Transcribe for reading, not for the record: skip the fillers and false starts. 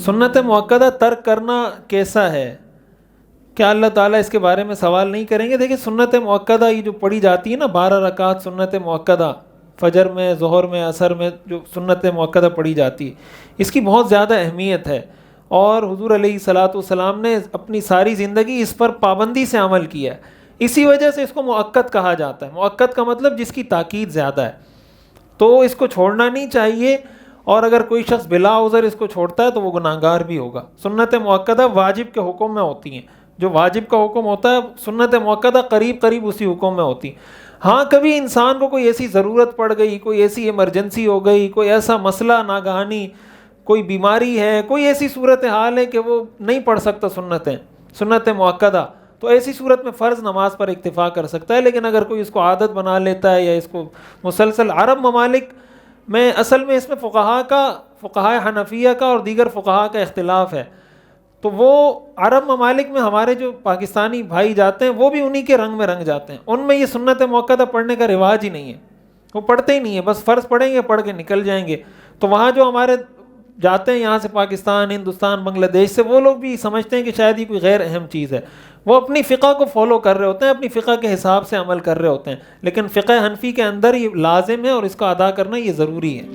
سنت مؤکدہ ترک کرنا کیسا ہے؟ کیا اللہ تعالیٰ اس کے بارے میں سوال نہیں کریں گے؟ دیکھیں سنت مؤکدہ یہ جو پڑھی جاتی ہے نا 12 رکعت سنت مؤکدہ، فجر میں، ظہر میں، عصر میں جو سنت مؤکدہ پڑھی جاتی ہے، اس کی بہت زیادہ اہمیت ہے، اور حضور علیہ الصلاۃ والسلام نے اپنی ساری زندگی اس پر پابندی سے عمل کیا ہے، اسی وجہ سے اس کو مؤکد کہا جاتا ہے۔ مؤکد کا مطلب جس کی تاکید زیادہ ہے، تو اس کو چھوڑنا نہیں چاہیے، اور اگر کوئی شخص بلا عذر اس کو چھوڑتا ہے تو وہ گناہگار بھی ہوگا۔ سنت مؤکدہ واجب کے حکم میں ہوتی ہیں، جو واجب کا حکم ہوتا ہے سنت مؤکدہ قریب قریب اسی حکم میں ہوتی۔ ہاں کبھی انسان کو کوئی ایسی ضرورت پڑ گئی، کوئی ایسی ایمرجنسی ہو گئی، کوئی ایسا مسئلہ ناگہانی، کوئی بیماری ہے، کوئی ایسی صورتحال ہے کہ وہ نہیں پڑھ سکتا سنت مؤکدہ، تو ایسی صورت میں فرض نماز پر اکتفا کر سکتا ہے۔ لیکن اگر کوئی اس کو عادت بنا لیتا ہے یا اس کو مسلسل، عرب ممالک میں اصل میں اس میں فقہائے حنفیہ کا اور دیگر فقہا کا اختلاف ہے، تو وہ عرب ممالک میں ہمارے جو پاکستانی بھائی جاتے ہیں وہ بھی انہی کے رنگ میں رنگ جاتے ہیں، ان میں یہ سنت مؤکدہ پڑھنے کا رواج ہی نہیں ہے، وہ پڑھتے ہی نہیں ہیں، بس فرض پڑھیں گے، پڑھ کے نکل جائیں گے۔ تو وہاں جو ہمارے جاتے ہیں یہاں سے پاکستان، ہندوستان، بنگلہ دیش سے، وہ لوگ بھی سمجھتے ہیں کہ شاید یہ کوئی غیر اہم چیز ہے، وہ اپنی فقہ کو فالو کر رہے ہوتے ہیں، اپنی فقہ کے حساب سے عمل کر رہے ہوتے ہیں، لیکن فقہ حنفی کے اندر یہ لازم ہے اور اس کو ادا کرنا یہ ضروری ہے۔